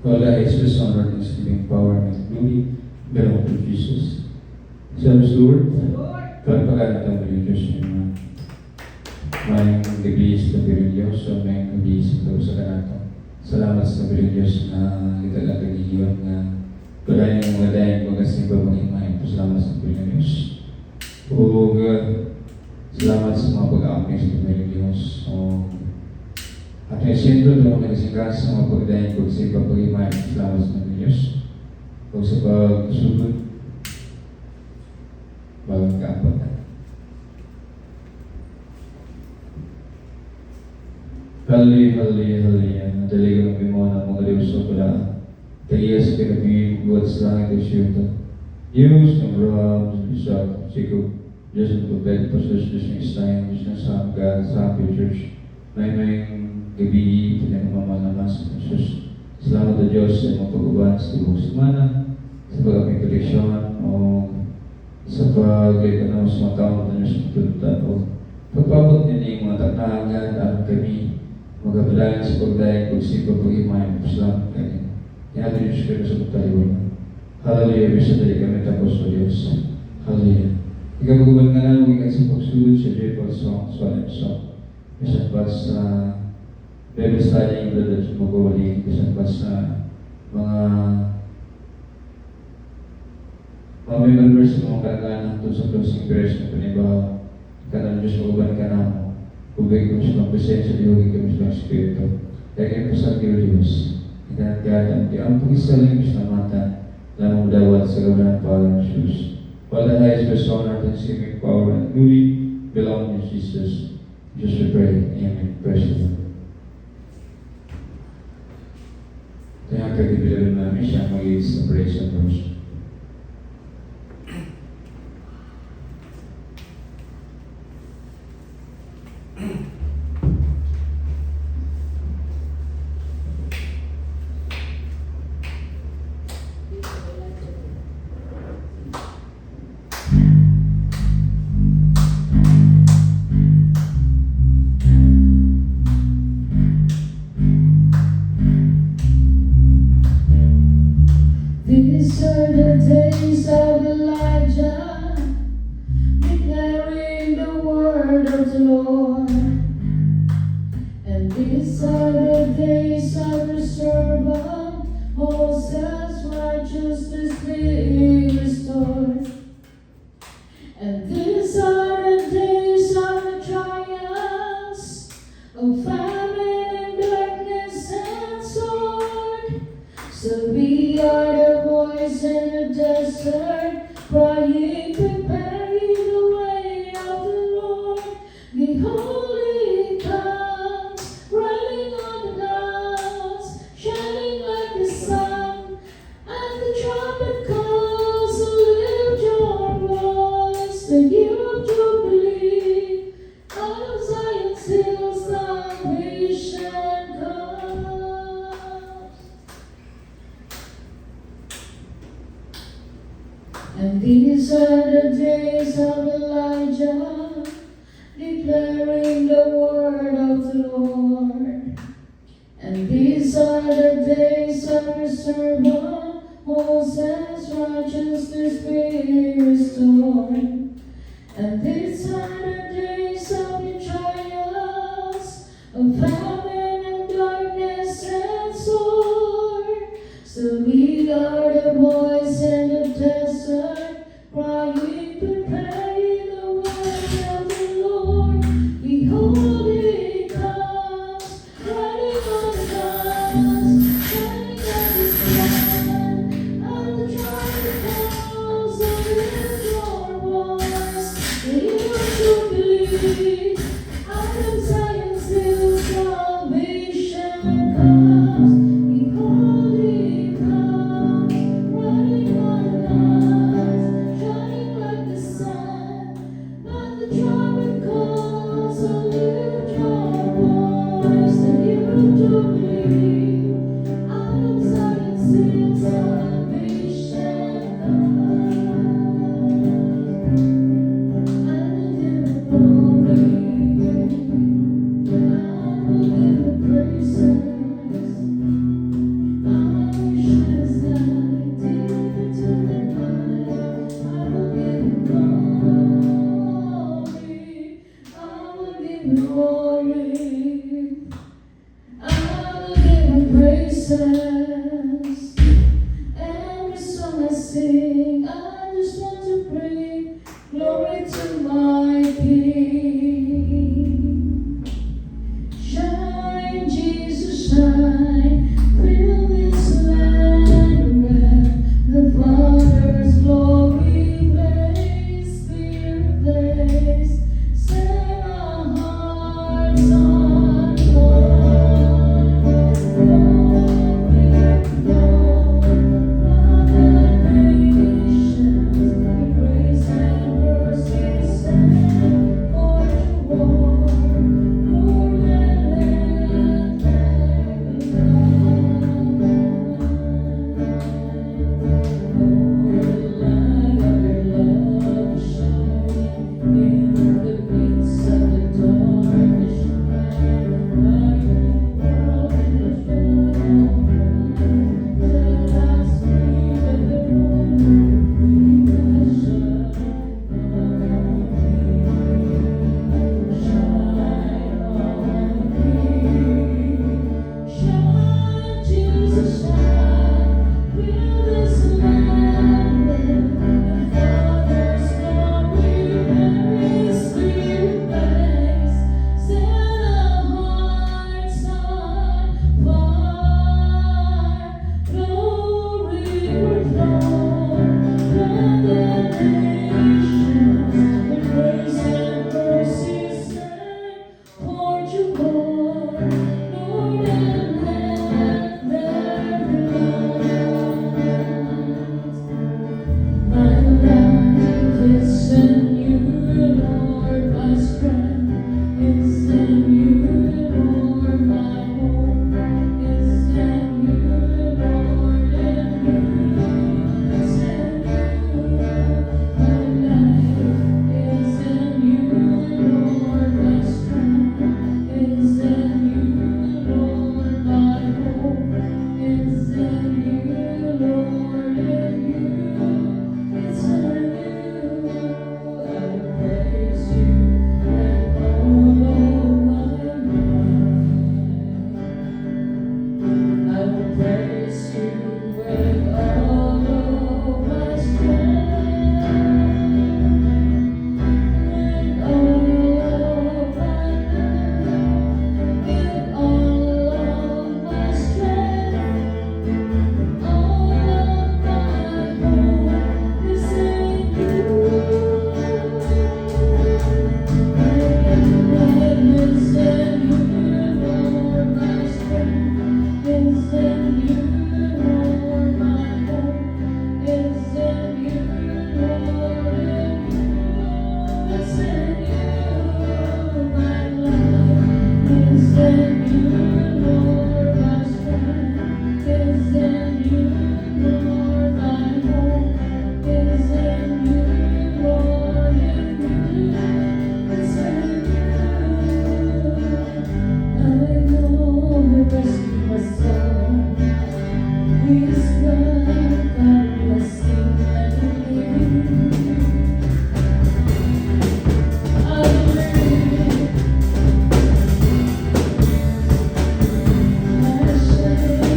All the Jesus, honor, thanksgiving, power, and glory belong to Jesus. Salamat, Lord. Kalpakan natin ng Diyos yung mayang gabis na bilang Diyos o mayang gabis na sa kanato. Salamat sa bilang Diyos na kita lang kagigiwan na kalayan ng mga dayan kung kasi babangin. Salamat sa bilang Diyos. O salamat sa mga pag-aamay sa bilang Diyos. At yung siyento na mga nagsikas sa mga pagdayan ko sa ipapag-imay. Salamat sa bilang Diyos. O sa pagsunod bagang kaapat na. Hallelujah. Nadaligan ng mo ng mga Diyos sa pala. Kaya sa pinag-iing buhat sa langit ay siyota. Diyos ng Ram, Isaac, Jacob, Diyos ng Prophet, Pastor, Diyos ng Islam, Diyos ng Sangga, sa Happy Church. May gabi, pinagmamalamas sa Jesus. Salamat sa Diyos sa mga pag-uban sa tibok semana, sa pag-aming koleksyon, o sa pag-ipanaw sa mga taong na Diyos ng tuluntan, o pagpapot niya yung mga taknahagan at kami magkabalayan sa pagdayan kung si pag-imayan. Salamat kanya. Kaya natin Diyos kayo sa pagtaliwan. Hallelujah. Bisa dali kami tapos sa Diyos. Hallelujah. Ikaguban ka na huwag sa pagsulod sa joyful song, solemn song. Bisan pa sa Bible study yung brother sa mag-uwali. Bisan pa sa mga members sa mga kaganan to sa closing prayers na panibaw. Kanan Diyos mag-uban ka na mo. Kubig kami sa mga presensya, liwagin kami sa mga Espiritu. Kaya po sa Diyos. Ikanagkatan, di ang pag-isaling sa mata, lamang dawat sa gawanan pa ng Jesus. All the highest best honor, thanksgiving, power, and glory belong to Jesus. Just we pray. Amen. Praise the Lord. Kaya kagibilan namin siya mag-iis sa praise and worship. These are the days of Elijah, declaring the word of the Lord. And these are the days of the servant, Moses' righteousness being restored. And these are the days of the trials, of famine and darkness and sword. So we are the voice in the desert, crying, prepare ye the way of the Lord. Behold, he comes, riding on the clouds, shining like the sun. And the trumpet calls, so lift your voice, the year of Jubilee. Out of Zion's hill, salvation comes. And these are the days of Elijah, declaring the word of the Lord. And these are the days of the servant, Moses' righteousness being restored. And these are the days of the trials, of famine and darkness and sword. So we are the voice in the desert, crying, prepare ye the way of the Lord. Behold, he comes, riding on the clouds, shining like the sun. And the trumpet calls, so lift your voice, the year of Jubilee. Out of Zion's hill, salvation comes. Behold, he comes, riding on the clouds, shining like the sun. And the trumpet calls, so lift your voice, the year of Jubilee. Out of Zion's hill, salvation comes. And the glory you, Lord, my strength is in you, Lord, my hope is in you, Lord, in you, it's in you. I know the rest of my soul is what God blessing and believe. I believe. I say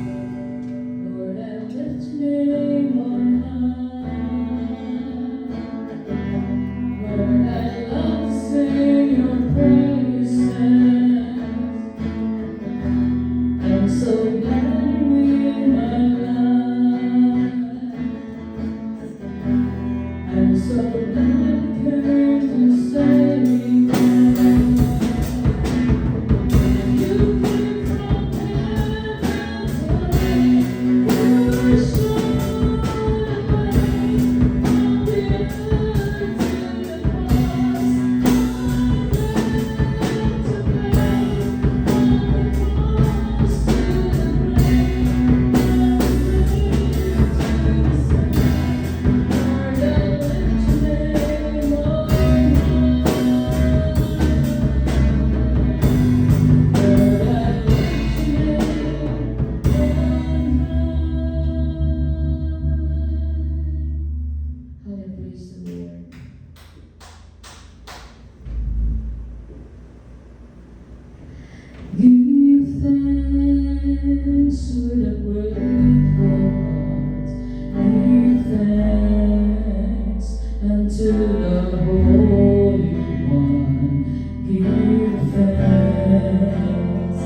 Lord, I lift your name on high. Lord, I love to sing your praises. I'm so glad you're in my life. I'm so glad you came to save me. You came from heaven to earth. You showed the way from the earth to the cross. Praise the Lord. Give thanks with a grateful heart. Give thanks unto the Holy One. Give thanks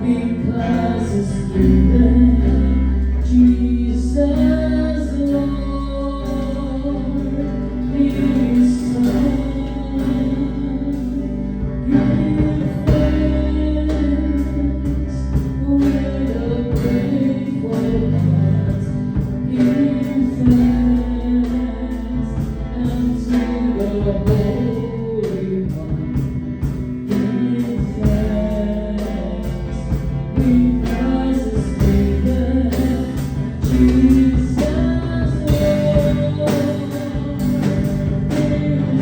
because He's given Jesus Lord, His Son. Give thanks with a grateful heart. Give thanks unto the Holy One. Give thanks because He's given Jesus Lord, His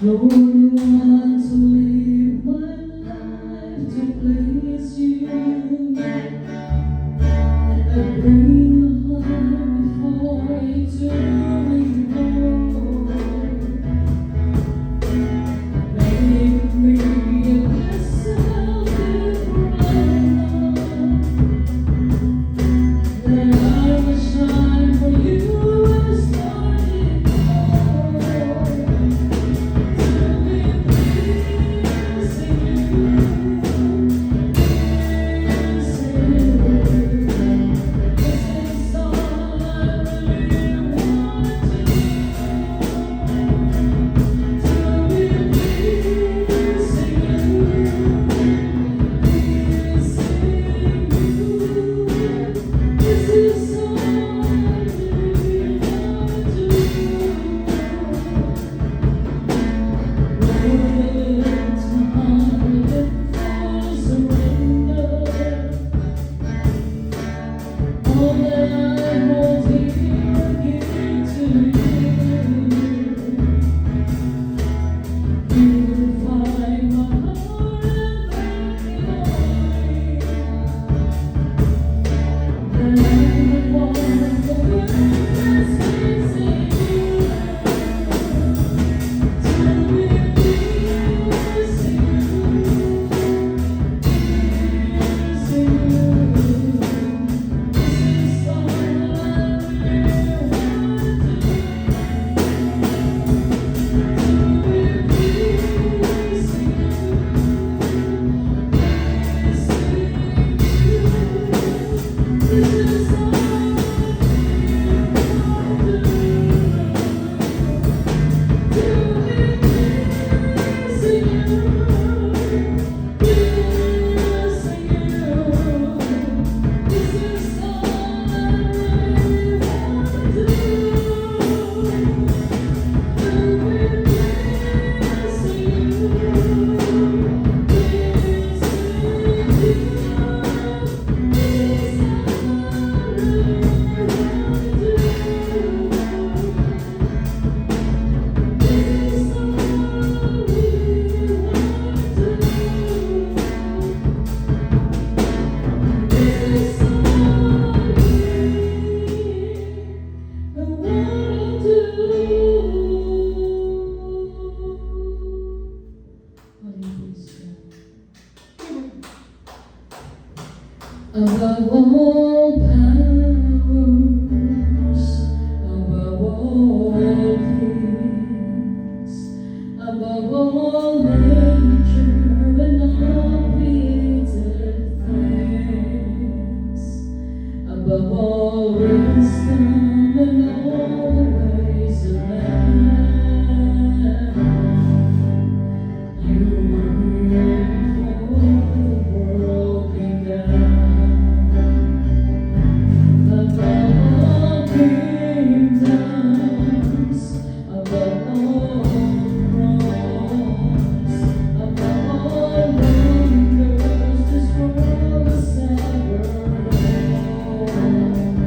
Lord, I want to live my life to please you. I bring my heart before you to Lord. Make me a vessel that I will shine for you as morning glory. To be pleasing you, pleasing you. This is all I really want to do. To be pleasing you, pleasing you. This is all I really want to do. Lord, it's my heart in full surrender. All that I hold here, I give to you. Purify my heart and make me holy. That I would walk the way that's pleasing you. To be pleasing you, pleasing you. This is all I really want to do. To be pleasing you, pleasing you. This is all I really want to do. To be pleasing you, pleasing you. This is all I really want to do. To be pleasing you, pleasing you. This is all I really want to do. This is all I really want to do. This is all I really want to do. Above all powers, above all things, above all nature and all created things, above all wisdom and all the ways of man, you were before the world began. Above all kingdoms, above all thrones, above all wonders, this world is ever known.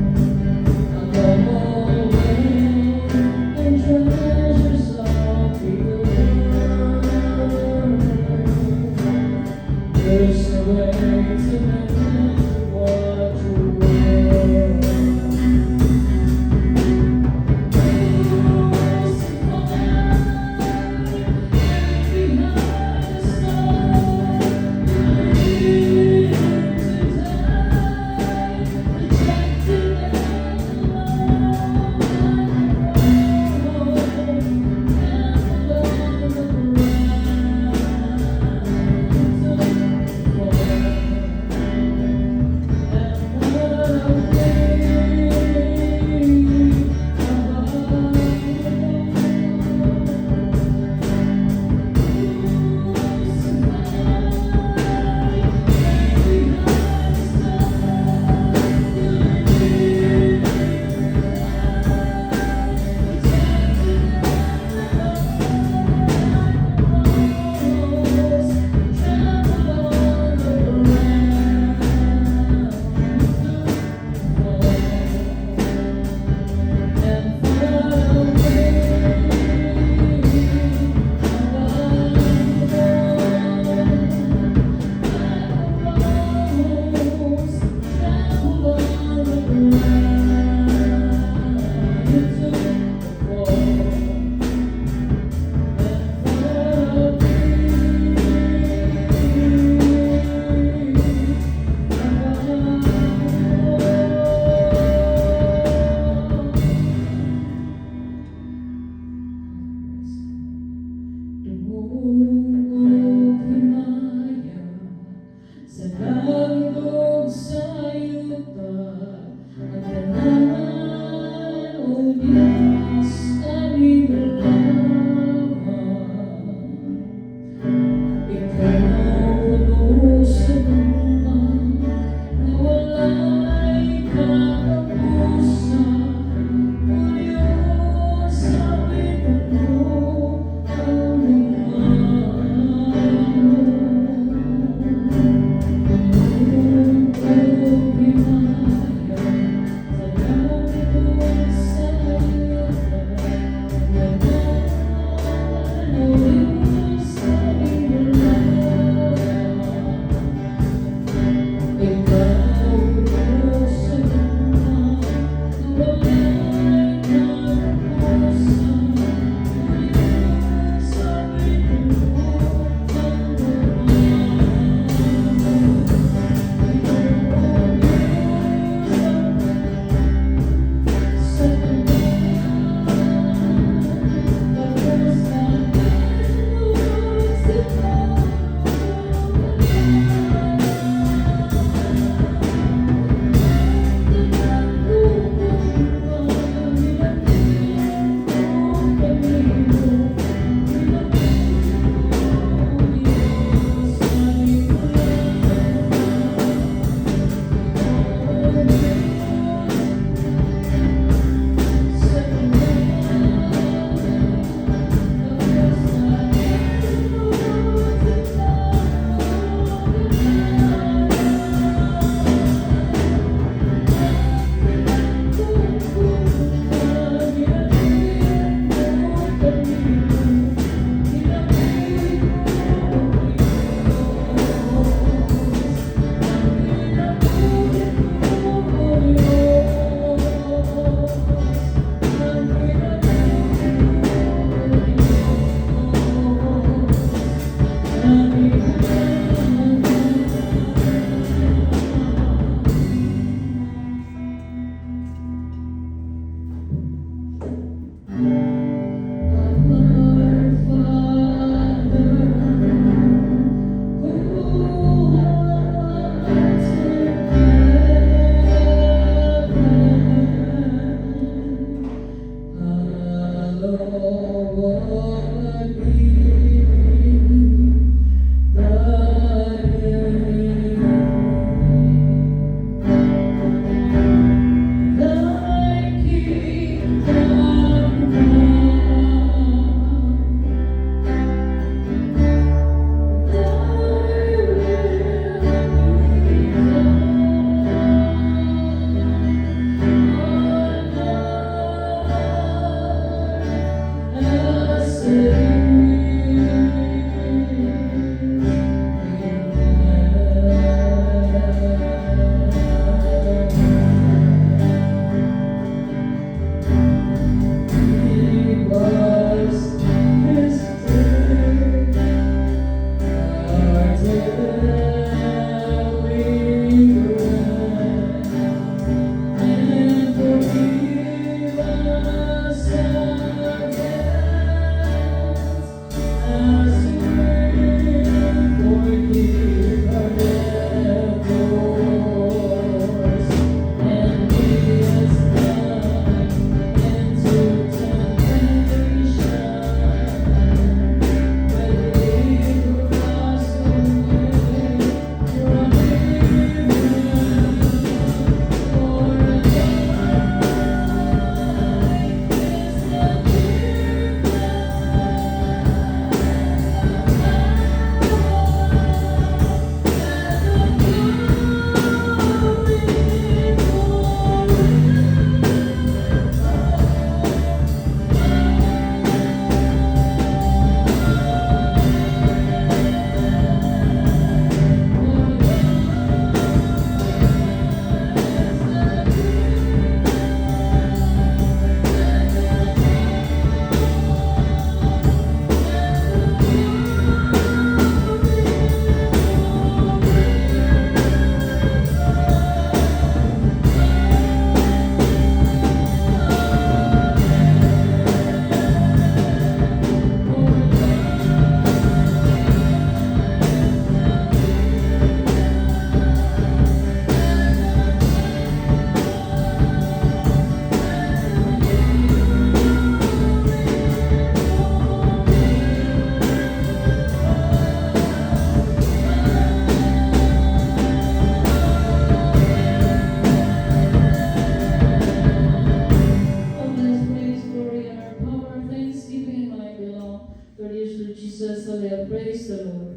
Praise the Lord.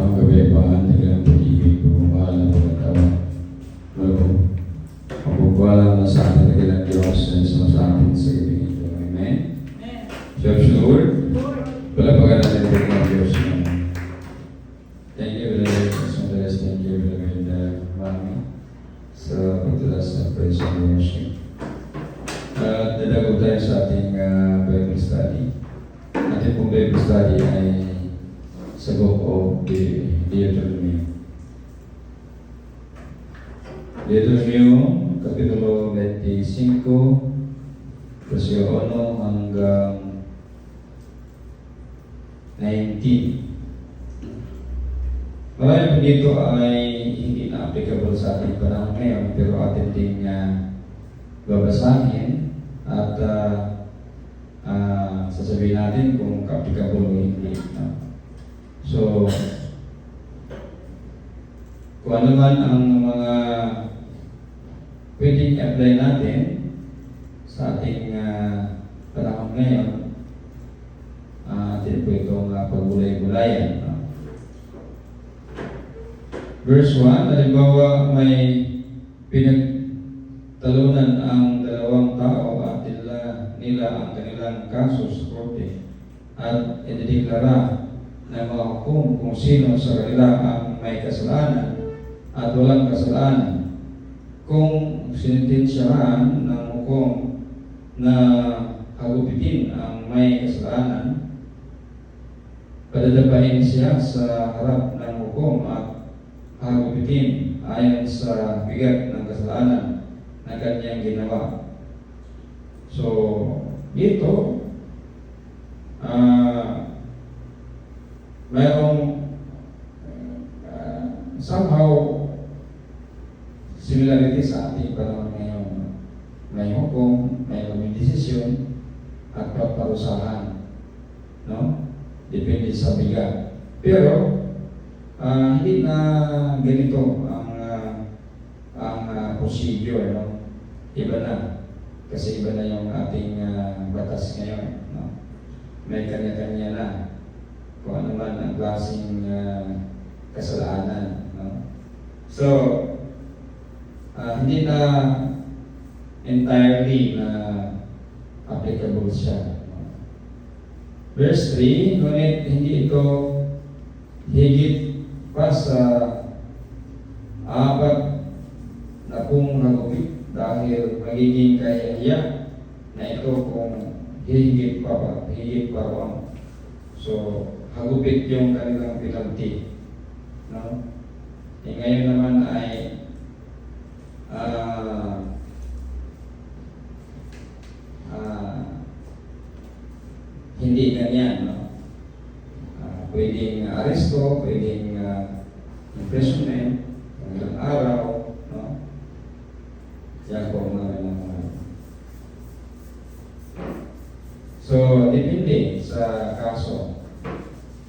Ang kabayapaan ng ilang pag-ibig ko, mahal na pagkatawa. Lalo, mapagpala na sa atin ng ilang Diyos na sumasakin sa ibig ito. Amen? Church Lord, palapagan natin ito ng Diyos. Thank you, Brother Sandres. Thank you, Brother Mami, sa pagtulas ng praise and worship. At dadago tayo sa ating Bible study. Ating pong Bible study ay sa book of Deuteronomy. Deuteronomy, Kapitulo 25, versikulo 1 hanggang 19. Marami po dito ay hindi na applicable sa ating panahon ngayon, pero atin din babasahin at sasabihin natin kung applicable o hindi. No? So, kung ano man ang mga pwedeng i-apply natin sa ating panahon ngayon, atin po itong pagbulay-bulayan. No? Verse 1, halimbawa may pinagtalunan ang dalawang tao at nila ang kanilang kaso sa korte at idideklara na mga hukom kung sino sa kanila ang may kasalanan at walang kasalanan. Kung sinintensyahan ng hukom na hagupitin ang may kasalanan, padadapain siya sa harap ng hukom at hagupitin ayon sa bigat ng kasalanan na kanyang ginawa. So, dito, mayroong somehow similarity sa ating panahon ngayon. May hukom, may desisyon at paparusahan. No? Depende sa bigat. Pero, hindi na ganito ang procedure. No? Iba na. Kasi iba na yung ating batas ngayon. No? May kanya-kanya na kung ano man ang klaseng kasalanan. No? So, hindi na entirely na applicable siya. No? Verse 3, ngunit hindi ito higit pa sa apat na kung hagupit dahil magiging kahihiya na ito kung higit pa ron. So, hagupit yung kanilang penalty. No? Ngayon naman ay hindi ganyan. No? Pwedeng aresto, pwedeng imprisonment, ilang araw. No? Yan po mga So, depende sa kaso.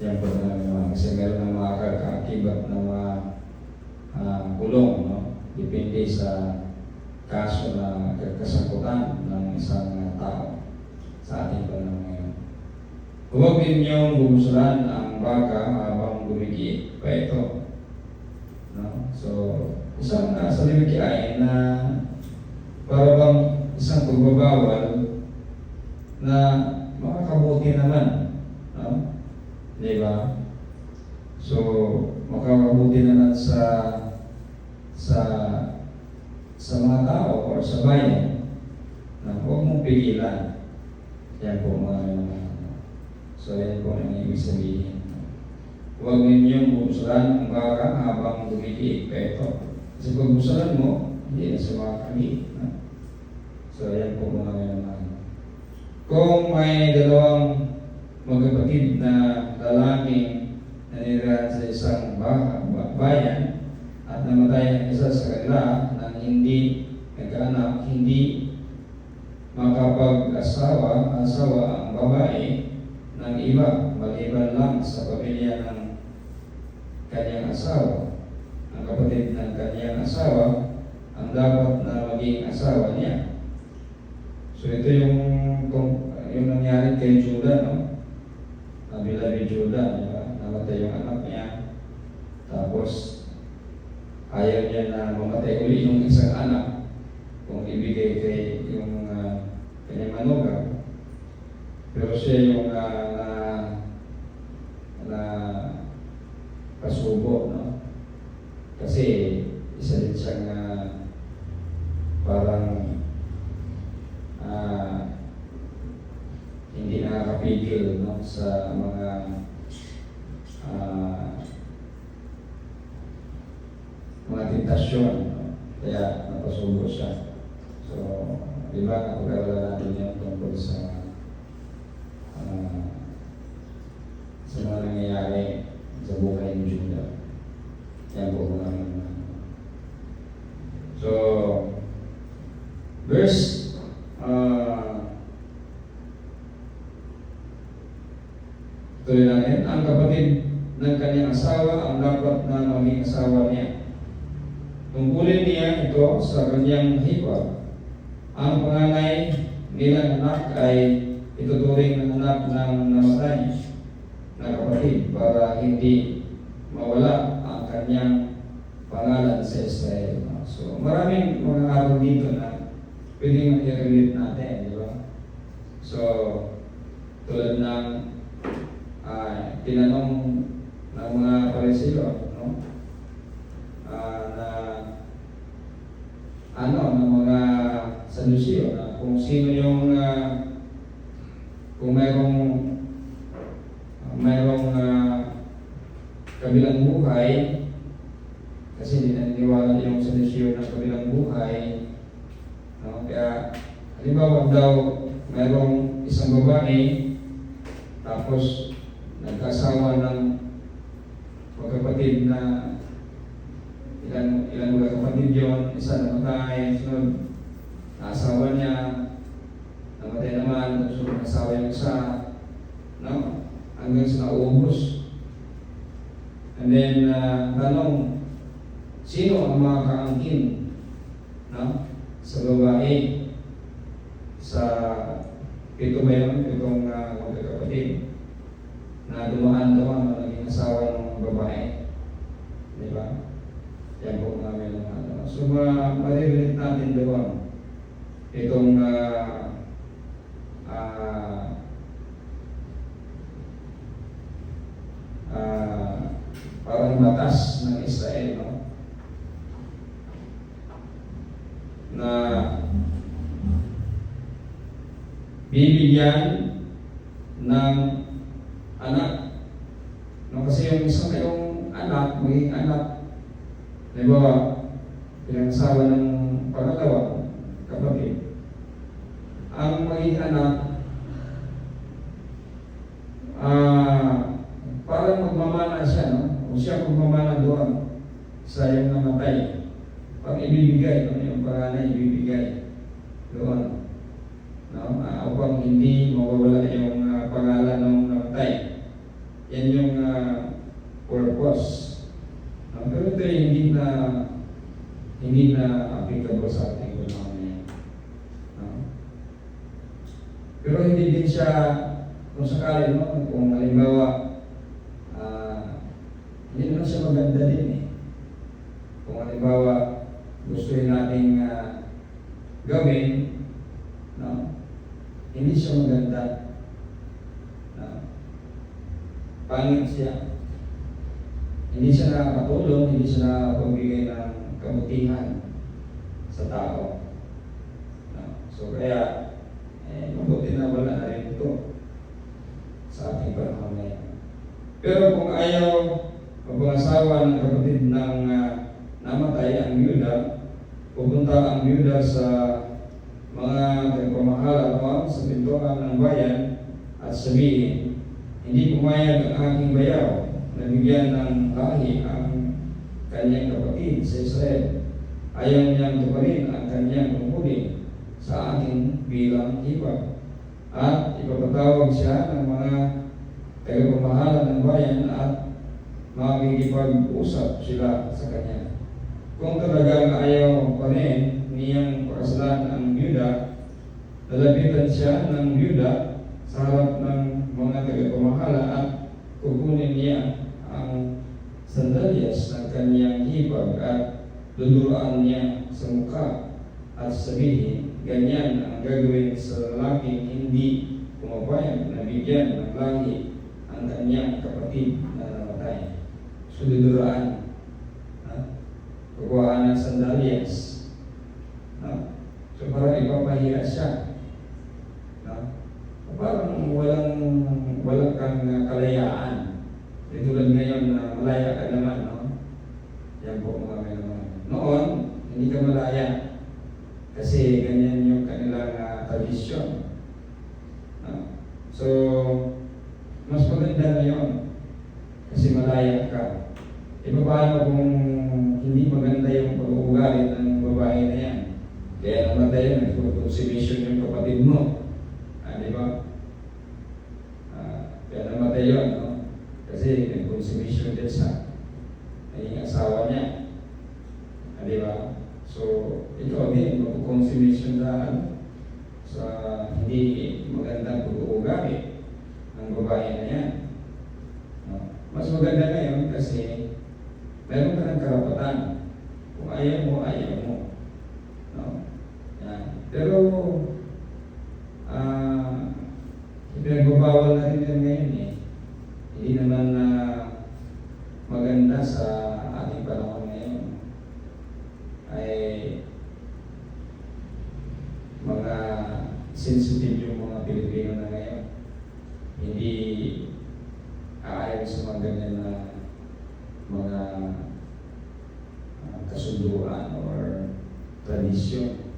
Yan po naman kasi meron ng mga kaakibat na mga kulong, no? Depende sa kaso na kasangkutan ng isang tao sa ating panahon ngayon. Huwag ninyong bumusulan ang baka habang gumigi pa ito. No? So, isang salibiki ay na para bang isang pagbabawal na makakabuti naman. No? Diba? So, makakabuti naman sa mga tao o sa bayan na huwag mong pigilan. Yan po mga so yan po ang ibig sabihin. Huwag ninyong busulan ang baka habang dumitiik pa ito. Kasi pag busulan mo, hindi na sumakami. No? So yan po mga kung may dalawang magkapatid na lalaking nanirahan sa isang bayan at namatay ang isa sa kanila nang hindi nagkaanak, hindi makapag-asawa ang babae ng iba maliban lang sa pamilya ng kanyang asawa. Ang kapatid ng kanyang asawa ang dapat na maging asawa niya. So ito yung nangyari kay Judah, no? Nabilabi Judah, di ba? Namatay yung anak niya. Tapos ayaw niya na mamatay uli yung isang anak kung ibigay kay yung kanyang manugang. Pero siya yung na pasubo, no? Kasi isa din siyang parang hindi nakakapigil, no, sa mga tentasyon, no? Kaya napasubo siya. So, di ba, napag-aralan natin yan tungkol sa mga nangyayari sa buhay ni Judah. Yan po namin. So, verse tuloy natin, ang kapatid ng kanyang asawa ang dapat na maging asawa niya. Tungkulin niya ito sa kanyang hiwa. Ang panganay nilang anak ay ituturing ng anak ng namatay na kapatid para hindi mawala ang kanyang pangalan sa Israel. So, maraming mga araw dito na pwedeng i-relate natin, di ba? So, tulad ng tinanong ng mga Pariseo, no? Ng mga Saduceo na kung sino yung kung mayroong kabilang buhay, kasi hindi naniniwala yung Saduceo ng kabilang buhay, no? Kaya halimbawa daw mayroong isang babae tapos nagkasawa ng magkapatid na ilang magkapatid yun, isa namatay, sunod naasawa niya, namatay naman, sunod nasawa yung isa, no? Hanggang sa naubos. And then, tanong, sino ang mga kaangkin, no? Sa babae, sa pito ba yun, pitong magkakapatid na dumaan daw ang naging asawa ng babae, di ba? Yan po namin ang so maririnig natin doon itong parang batas ng Israel, no? Na bibigyan ng anak, no? Kasi yung isang yung anak, maging anak, halimbawa, pinangasawa ng pangalawa, kapatid, ang maging anak, parang magmamana siya, no? O siya magmamana doon sa yung namatay. Pag ibibigay, no? Yung panganay ibibigay doon, no? Upang hindi mawawala yung pangalan ng namatay. Yan yung purpose. Pero ito hindi na applicable sa ating panahon. Pero hindi din siya, kung sakali, no? Kung halimbawa, hindi naman siya maganda din eh. Kung halimbawa, gusto nating gawin, no? Hindi siya maganda. No? Pangit siya. Hindi siya nakakatulong, hindi siya nakakapagbigay ng kabutihan sa tao. No? So kaya, mabuti na wala na rin ito sa ating panahon ngayon. Pero kung ayaw mag-asawa ng kapatid ng namatay ang byuda, pupunta ang byuda sa mga nagpamahalan sa pintuan ng bayan at sabihin, hindi pumayag ang aking bayaw nabigyan ng lahi ang kanyang kapatid sa Israel. Ayaw niyang tuparin ang kanyang tungkulin sa akin bilang hipag. At ipapatawag siya ng mga tagapamahala ng bayan at makikipag-usap sila sa kanya. Kung talagang ayaw pa rin niyang pakasalan ang Yuda, lalapitan siya ng Yuda sa harap ng mga tagapamahala at kukunin niya ang sandalyas ng kanyang hipag at duduraan niya sa mukha at sabihin, ganyan ang gagawin sa lalaking hindi pumapayag na bigyan ng lahi ang kanyang kapatid na namatay. So duduraan, kukuhaan ng sandalyas. So parang ipapahiya siya. Parang walang kang kalayaan. Tulad ngayon na malaya ka naman, no? Yan po mga may naman. Noon, hindi ka malaya. Kasi ganyan yung kanilang tradisyon. So, mas maganda ngayon. Kasi malaya ka. E paano kung hindi maganda yung pag-uugali ng babae na yan? Kaya namatay yan, nag-consummation yung kapatid mo. Di ba? Kaya namatay yun, no? Kasi nag-consummation din sa naging asawa niya. Di ba? So, ito din, mag-consummation dahil sa hindi magandang pag-uugali ng babae na yan. Mas maganda ngayon kasi meron ka ng karapatan. Kung ayaw mo, ayaw mo. Yan. Pero, pinagbabawal na rin yan ngayon eh. Hindi naman maganda sa ating panahon ngayon. Ay mga sensitive yung mga Pilipino na ngayon. Hindi aayon sa mga ganyan na mga kasunduan or tradisyon.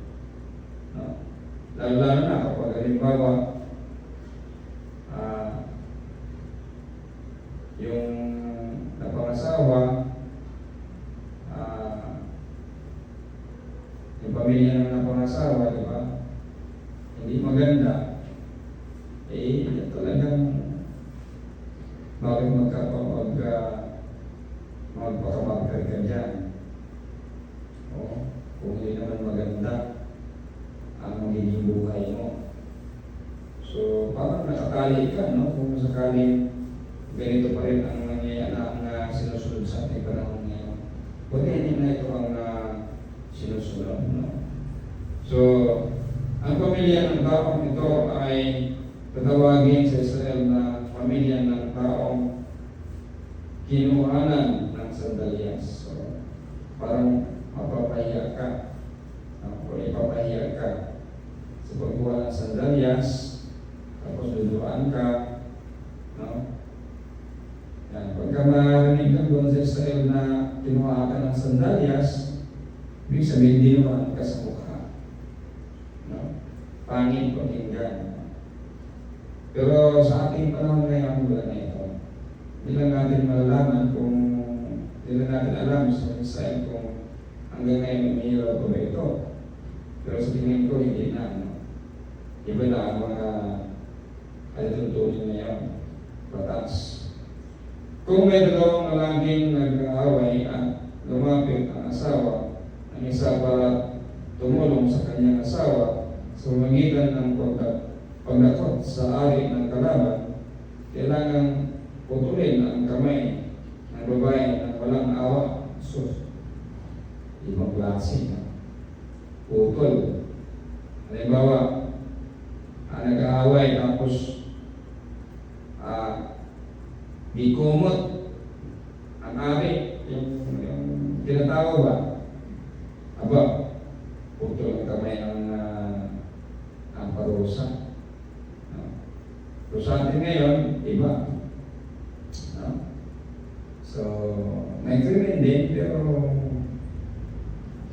Lalo na kapag halimbawa yung napangasawa, yung pamilya ng napangasawa, di ba? Hindi maganda. Talagang bakit magpakamagkar ka dyan? Kung hindi naman maganda ang magiging buhay mo. So, parang nakatali ka, no? Kung sakaling ganito pa rin ang nangyayari ang sinusunod sa ating panahon ngayon. Pwede hindi na ito ang sinusunod, no? So, ang pamilya ng taong ito ay tatawagin sa Israel na pamilya ng taong kinuhanan ng sandalyas. So, parang mapapahiya ka. Kung ipapahiya ka sa pagkuha ng sandalyas, tapos duduan ka, no? Yan. Pagka marinig ka doon sa Israel na kinuha ka ng sandalyas, ibig sabihin dinuan ka sa mukha. No? Pangit pakinggan. Pero sa ating panahon ngayon, wala na ito. Hindi lang natin malalaman kung hindi lang natin alam sa Israel kung hanggang ngayon umihiraw ko ba ito. Pero sa tingin ko, hindi na. No? Iba na ang mga alituntunin na yan. Batas. Kung may dalawang lalaging nag-aaway at lumapit ang asawa, ang isa para tumulong sa kanyang asawa sa magitan ng pagdakot sa ari ng kalaban, kailangang putulin ang kamay ng babae ng walang awa. So, ibang klase na putol. Halimbawa, nag-aaway tapos di kumot ang ari, yung tinatawag ba? Aba, putol ang kamay ng parusa. So sa atin ngayon, iba. So, may krimen din, pero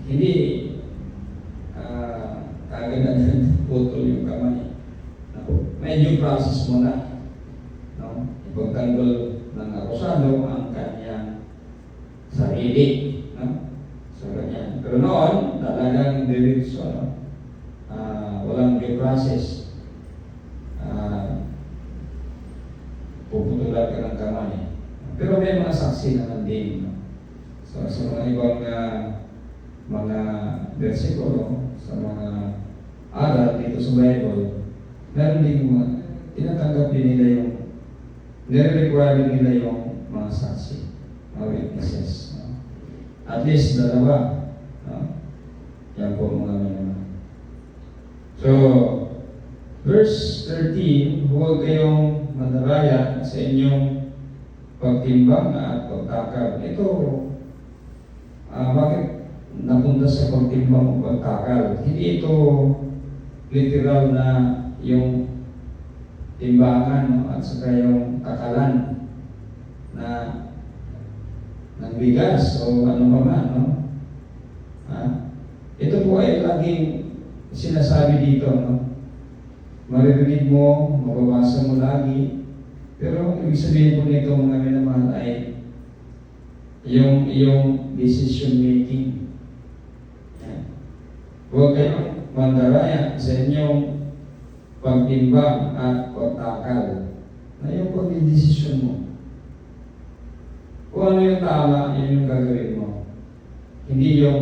hindi agad-agad putol yung kamay. May due process muna. Ipagtanggol ng akusado ang kanyang sarili. No? So, ganyan. Pero noon, talagang diretso, no? Walang due process. Puputulan ka ng kamay. Pero may mga saksi naman din. No? So, sa mga ibang mga versikulo, sa mga aral dito sa Bible, meron din mga tinatanggap din nila yung nire-require nila yung mga saksi, mga witnesses. No? At least dalawa. No? Yan po mga naman. So, verse 13, huwag kayong mandaraya sa inyong pagtimbang at pagtakal. Ito, bakit napunta sa pagtimbang o pagtakal? Hindi ito literal na yung timbangan, no? At saka yung takalan na ng bigas o ano pa man, no? Ito po ay laging sinasabi dito, no? Maririnig mo, mababasa mo lagi, pero ibig sabihin po nito mga minamahal ay yung decision making. Yan. Huwag kayong mandaraya sa inyong pagtimbang at pagtakal na yung pag-decision mo. Kung ano yung tama, yun yung gagawin mo. Hindi yung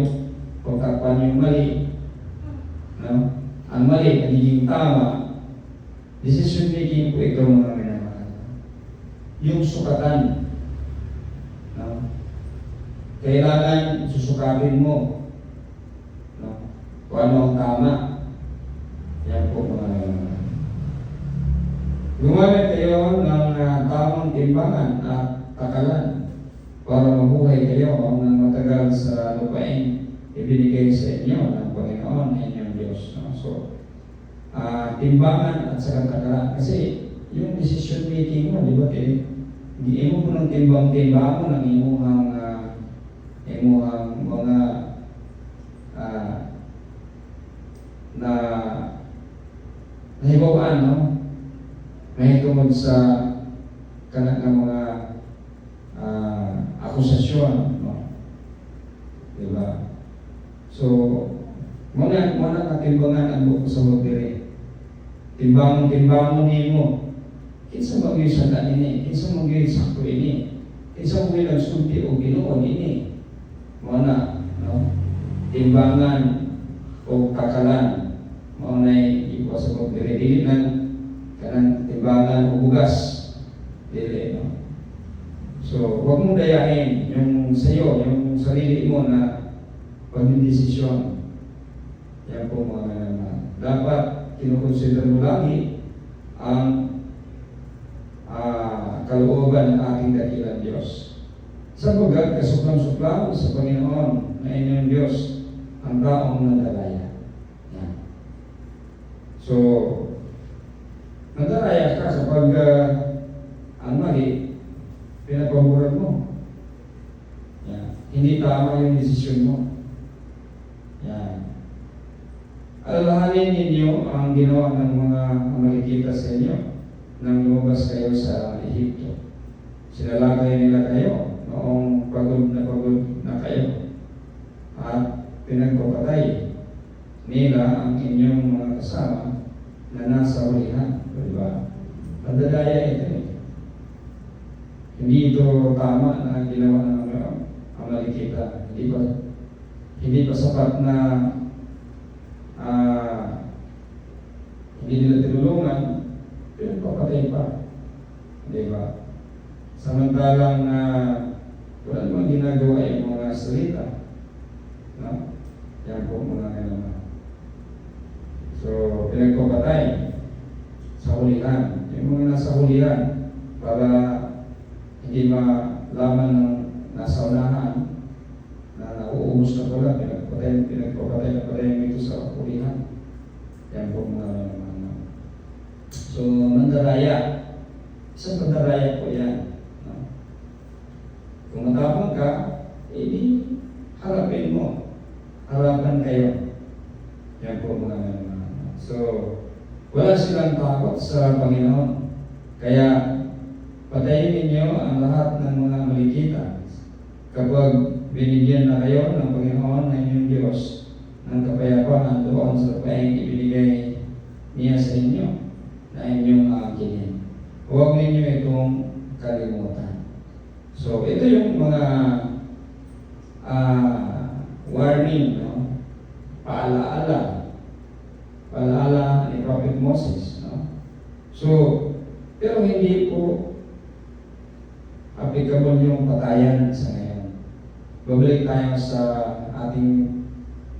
pagtakpan yung mali. No? Ang mali, nagiging tama. Decision making po ito mga minamahal. Yung sukatan. No? Kailangan susukatin mo. No? Kung ano ang tama. Yan po mga minamahal. Gumamit kayo ng tamang timbangan at takalan para mabuhay kayo ng matagal sa lupain ibinigay sa inyo ng Panginoon na inyong Diyos. No? So, timbangan at saka takalan. Kasi yung decision making mo, di ba, hindi mo ng timbang-timbang mo ng imuhang mga na nahibawaan, no? May tungkol sa kanak ng mga akusasyon, no? Diba? So, muna natimbangan ang buko sa magdiri. Timbang nimo. Kinsa magyo sa kanini, kinsa magyo sakto ini. Kinsa magyo nagsulti o Ginoo ini. Muna, no? Timbangan o takalan mao nay ipo sa magdiri dili nang kanang timbangan o bugas. Dili, no? So, huwag mong dayain yung sayo, yung sarili mo na pagdidesisyon. Yan po mga naman. Dapat kinukonsider mo lagi ang kalooban ng ating dakilang Diyos. Sa bagag, kasuklam-suklam sa Panginoon na inyong Diyos ang taong nadalaya. Yan. So, nadalaya ka sa pag ang mali, pinapaboran mo. Yan. Hindi tama yung desisyon mo. Yan. Alalahanin ninyo ang ginawa ng mga Amalekita sa inyo nang lumabas kayo sa Ehipto. Sinalagay nila kayo noong pagod na kayo at pinagpapatay nila ang inyong mga kasama na nasa hulihan. Diba? Madadaya ito eh. Hindi ito tama na ginawa ng Amalekita. Hindi pa sapat na hindi nila tinulungan, pinagpapatay pa. Diba? Samantalang wala namang ginagawa yung mga salita. No? Yan po mga naman. So, pinagpapatay sa hulihan. Yung mga nasa hulihan para hindi malaman ng nasa unahan na nauubos na pala, pinagpapatay na pala yung ito sa hulihan. Yan po mga naman. So, mandaraya. Isang mandaraya po yan. No? Kung matapang ka, edi harapin mo. Harapan kayo. Yan po mga naman. So, wala silang takot sa Panginoon. Kaya, Patayin ninyo ang lahat ng mga malikita. Kapag binigyan na kayo ng Panginoon ng inyong Diyos ng kapayapaan doon sa lupaing ibinigay niya sa inyo na inyong aakinin. Huwag ninyo itong kalimutan. So, ito yung mga warning, no? Paalaala ni Prophet Moses, no? So, pero hindi po applicable yung patayan sa ngayon. Babalik tayo sa ating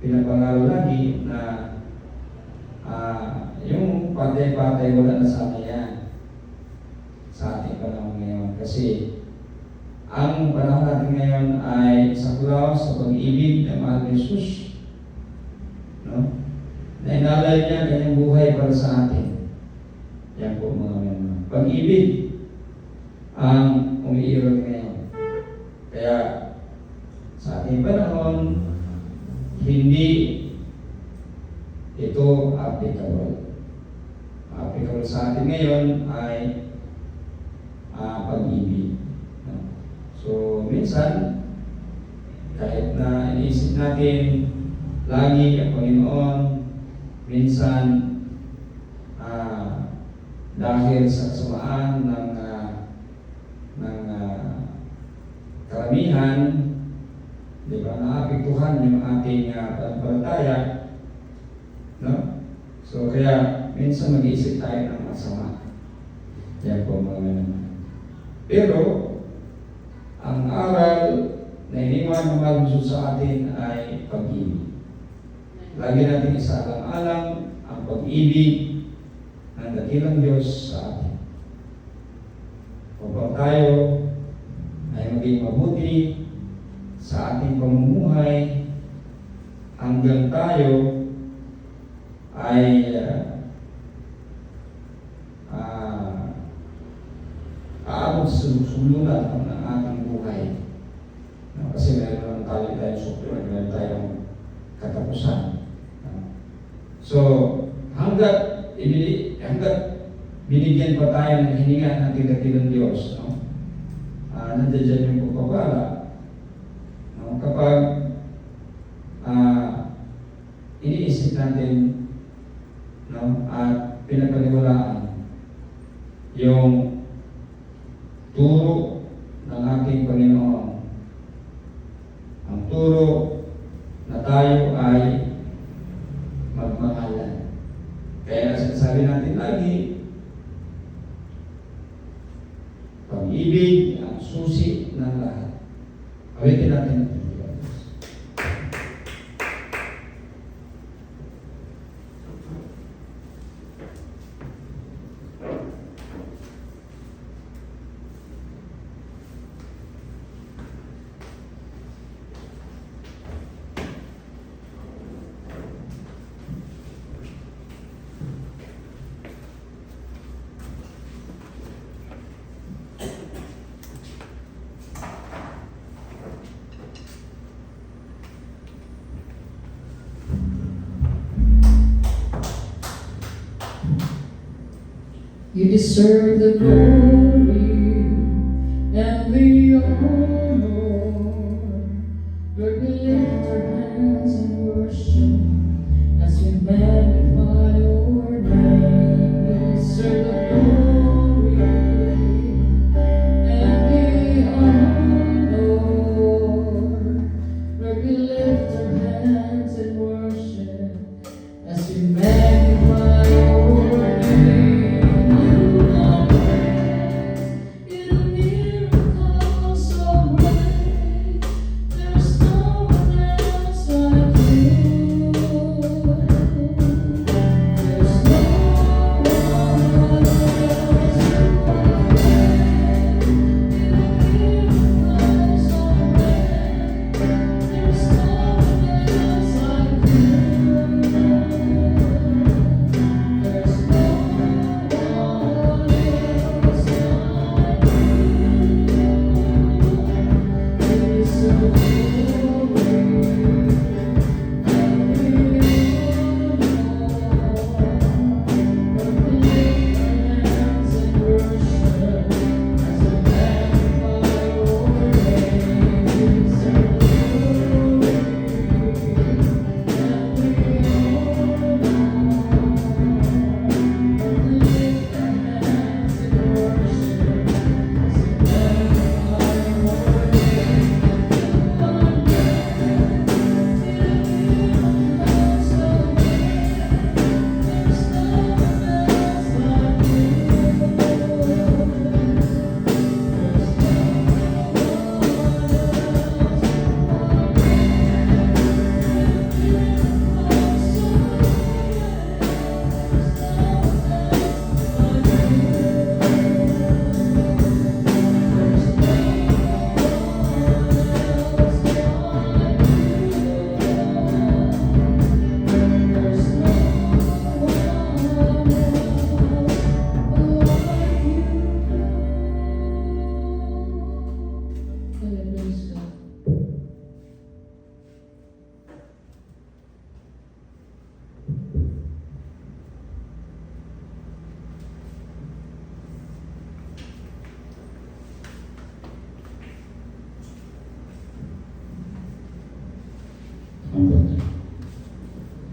pinapangaral lagi na yung patay-patay wala na sana yan sa ating panahon ngayon. Kasi ang panahon natin ngayon ay saklaw sa pag-ibig ng mahal ni Jesus. No? Na inalay niya kanyang buhay para sa atin. Yan po mga memang. Pag-ibig ang umiiral ngayon. Kaya sa ating panahon, hindi ito applicable. Applicable sa atin ngayon ay pag-ibig. So, minsan, kahit na iniisip natin lagi ang Panginoon, minsan, dahil sa kasamaan ng karamihan, di ba, naapektuhan yung ating pananampalataya, no? So, kaya, minsan mag-iisip tayo ng masama. Yan po mga naman. Pero, ang aral na iniwan ng mahal ni Jesus sa atin ay pag-ibig. Lagi natin isaalang-alang ang pag-ibig ng dakilang Diyos sa atin. Upang tayo ay maging mabuti sa ating pamumuhay hanggang tayo ay aabot sa sulungan ng ating buhay. Kasi meron tayong sulungan, meron tayong katapusan. So, hanggat binigyan pa tayo ng hininga ng dakilang Diyos, no? Nandiyan yung pagpapala. No? Kapag iniisip natin, no, at pinapaniwalaan yung turo ng ating Panginoon. Ang turo na tayo ay magmahalan. Kaya sinasabi natin lagi, pag-ibig ang susi ng lahat. Awitin natin ang Panginoon. You deserve the glory and the honor. Lord, we lift our hands in worship as we magnify your name. You deserve the glory and the honor. Lord, we lift our hands in worship as we magnify your name. You are great.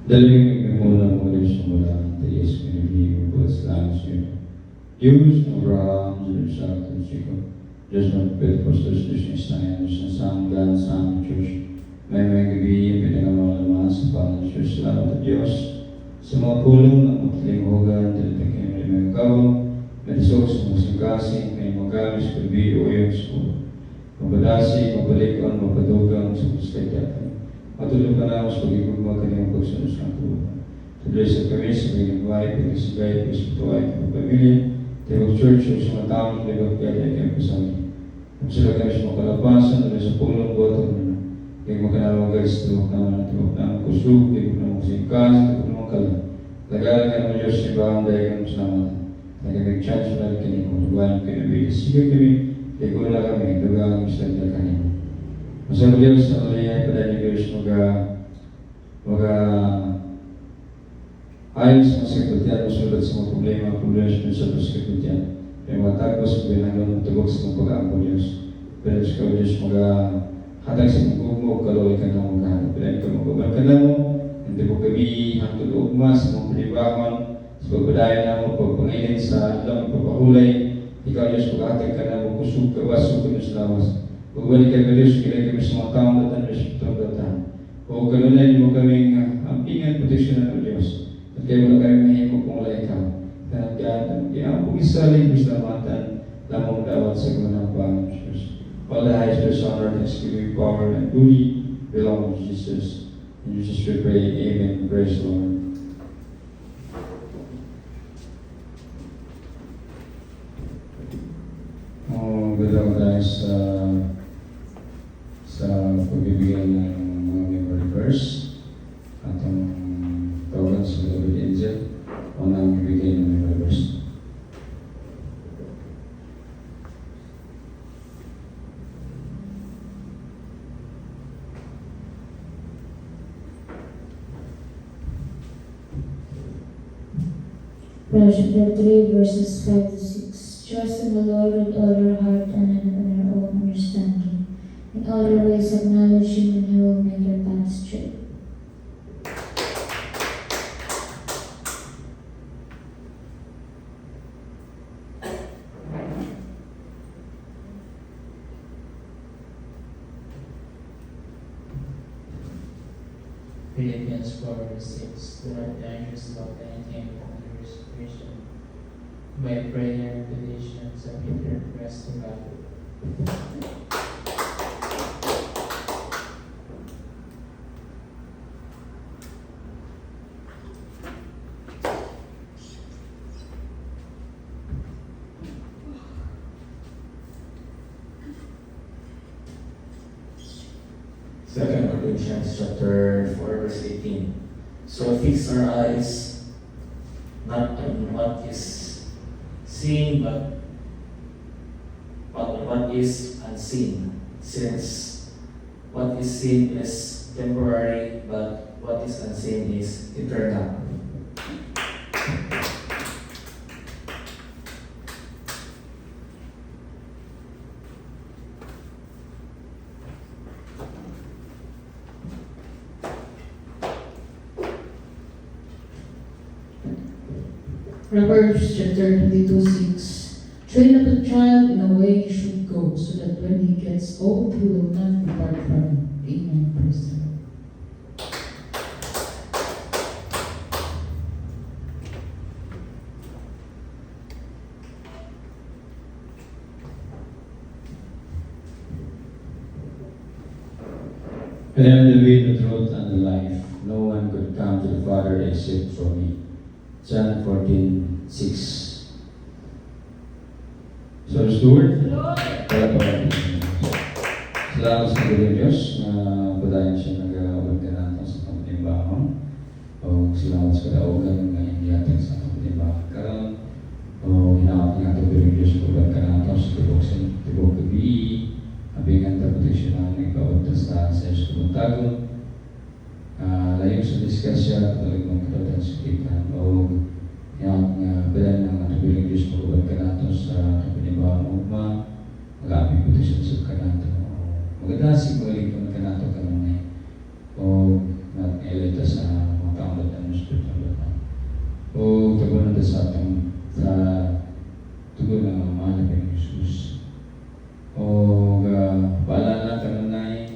Dalawin mo muna mo rin sa mula ang tiyes pinibigay mo sa langit siya. Diyos ng Abraham, Diyos sa ating siko. Diyos ng Pentecostes, Diyos ng Istanayan, Diyos ng Sanggan, sa aming Diyos. May gabi, pinagamalan sa Panginoon Diyos. Salamat at Diyos sa mga pulong ng matlinghogan, dilitin kayo may mga kawang, may disok sa mga singkasing, may magalis, kalbi, o yung school. Mabadasi, mabalikon, mapadugang sa kuskaytatan. Matulog ka na sa pag-ibig kanyang pagsunod ng tulungan. Tuloy sa kami sa kanyang buhay, pagkasigay, pagkasituay, pagpamilya, tayong church, o sa mga taong libag kaya kayong kasama. Kung sila kami sa mga kalapasan, tuloy sa pulong buwato na kaya makanalawang guys, tuwag naman at tuwag naman kusog, kaya kung naman singkas, kaya kung naman kalang. Lagalan ka naman Diyos sa ibang dahil ka naman salamat. Kaya kami chance na rin kanina, kung nabahan kayo na bilis. Sige kami, kaya kung wala kami, lugaan kami sa kanila kanina. Masama Diyos, na kaliyay pa dahil ni Diyos ayon sa mga sekretyan, masulat sa mga problema sa mga sekretyan. Kaya mga tagos, binangon ng tugok sa mga pag-aampo Diyos. Pero sa kao Diyos, hatag sa mga gugmo, kaloy ka na mga hanap. Pero ito magbaban ka na mo, hindi mo kami hangtod ugma sa mga panibakan, sa pagbadayan na mo, pagpangilin sa alam, pagpahulay. Ikaw Diyos, pag-hatag ka na mo, kusog ka, wasog ka sa lawas. Pagbalik ka Diyos, kilay kami sa mga taong datan, Diyos, itong datan. O kanunan mo kaming ampingan, proteksyonan o Diyos. At kaya wala kami mahimok kung wala ikaw. Kaya ang pag-isaling, bislamatan, lamang dawat sa gawin ng Panginoon Diyos. All the highest Diyos, honor, thanksgiving, power, and glory belong to Jesus. In Jesus we pray, amen. Praise the Lord. Ganda ko tayo sa pagbibigyan ng mga memory verse. Atong tawagan sa David Angel. Unang bibigay ng memory verse. Chapter 3, verses 5 to 6. Trust in the Lord with all your heart and not on your own understanding. In all your ways acknowledge Him, and He will make your path straight. Philippians 4:6. Do not be anxious about anything, but in your situation, by prayer and petition, submit your request to God. Second Corinthians chapter 4, verse 18. So fix our eyes not on what is seen, but on what is unseen. Since what is seen is temporary, but what is unseen is eternal. Proverbs chapter 22:6. Train up a child in a way he should go, so that when he gets old, he will not depart from it. Amen. Praise the Lord. I am the way, the truth, and the life. No one could come to the Father except for me. John 14:6. So, Lord, salamat sa Panginoon Diyos na padayon siya nag-awag ka natin sa pagtimbahon o salamat sa kadaugan na inihatag sa pagtimbahon. Karoon, o hinawag nga ito Panginoon Diyos sa pagawag ka natin sa tibok gabi, abingan ta proteksyon na nagkautas na sa Diyos kumuntagon. Layo sa diskasya, talagang magkatatan sa kita. O yung bayan ng natubiling Diyos pagkabal ka nato sa kapinibahan mo ugma, mag-aaming proteksyon sa ka nato. Magandasig, magaling ka nato ka naman o nag-elita sa mga taong sa ating sa tugon ng mahal na Panginoong Jesus. O paalala ka nanay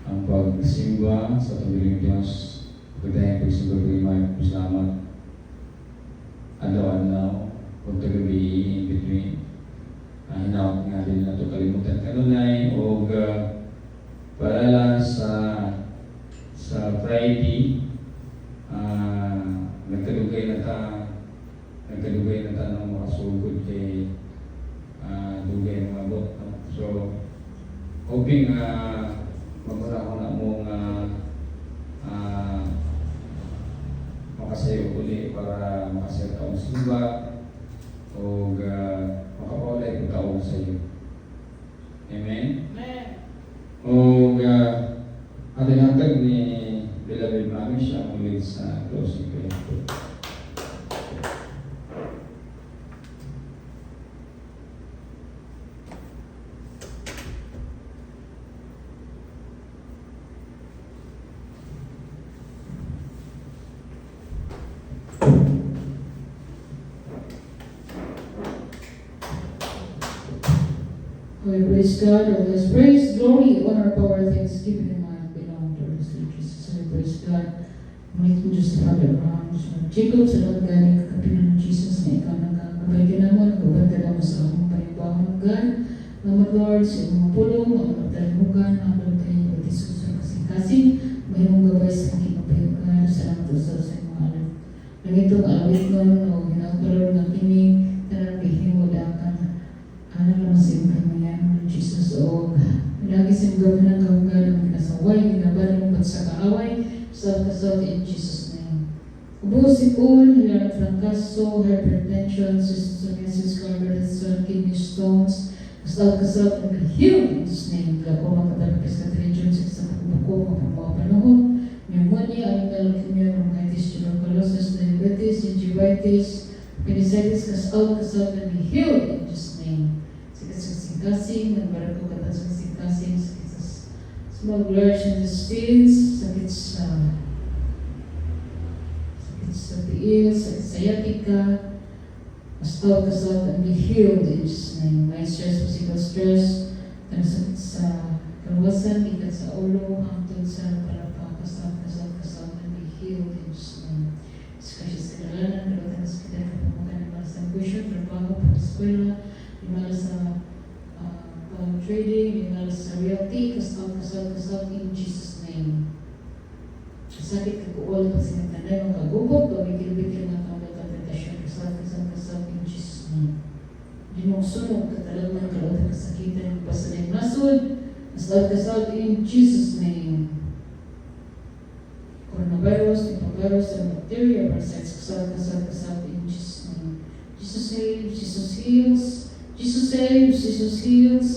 ang pagsimba sa tuwiling Diyos, pagdating pagsimba kay Mike, salamat adlaw-adlaw, kung tagabi in between. Hinawag nga din na ito kalimutan kanunay o paalala sa Friday, nagkadugay na ta ng makasugod kay dugay ng mga bot. No? So, hoping magmula ko na mong makasayo uli para makasayo taong simba o makapaulay ko taong sa iyo. Amen? O ating hatag ni Beloved Mami siya muli sa closing prayer. We praise God, all His praise, glory, honor, power, thanksgiving, and might belong to His Lord Jesus. We praise God. Ngunit mo Diyos na Abraham, Jacob, sa lahat galing kakapinan ng Jesus na ikaw nagkakabay ka naman, kabanta na mo sa among panibawang God. Naman Lord, sa imong pulong, ang magtalimugan, ang pagkain ng Jesus sa kasing-kasing, may mong gabay sa kinapayugan, salamat sa imong alam. Nang itong awit nun, o ginagkaroon ng kini, kanang mo dakan, ano naman sa imong Jesus o lagi sa gawin ng kahugan ng kinasaway, ginabalong ba't sa kaaway, sa in Jesus' name. Ubusipon, hilang trangkaso, hypertension, cystogenesis, cardiac, kidney stones, kasal, and healed in Jesus' name. Glaucoma, katalapis, katrinchon, sa pagbuko, mga panahon, pneumonia, leukemia, bronchitis, tuberculosis, diabetes, gingivitis, appendicitis, kasal, and healed in Jesus' name. Kasing, nagbarako ka sa kasing, sakit sa small large intestines, sakit sa tiil, sakit sa sciatica, kasal, and be healed in Jesus' name. Mind stress, physical stress, sakit sa kaluwasan, ikat sa ulo, hangtod sa palapa, kasal, and be healed in Jesus' name. Kasi sa kalalanan, kalawatan sa kita, kapamukan ng sa tuition, trabaho, pag-eskwela, yung sa trading, yung sa realty, kasal, in Jesus' name. Sakit kakuol, kasi nagtanay, magkagubot, o bigil-bigil ng interpretasyon, kasal, in Jesus' name. Hindi mong sunog, katalaman, kalawatan kasakitan, basta na yung nasod, kasal, in Jesus' name. Coronavirus, Nipah-virus, and bacteria, parasites, kasal, in Jesus' name. Jesus saves, Jesus heals, Jesus saves, Jesus heals.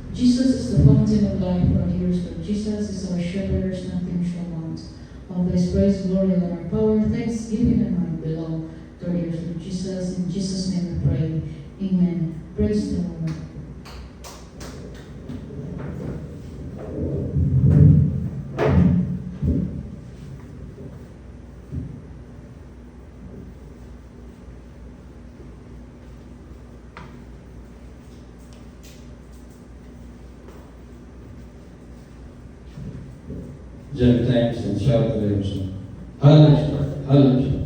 Jesus is the fountain of life for our hearers, but Jesus is our shepherd, there's nothing shall want. All this praise, glory, and our power, thanksgiving, and might belong to our hearers, Lord Jesus. In Jesus' name we pray. Amen. Praise the Lord. Jump times and shout to them. Hallelujah. Hallelujah.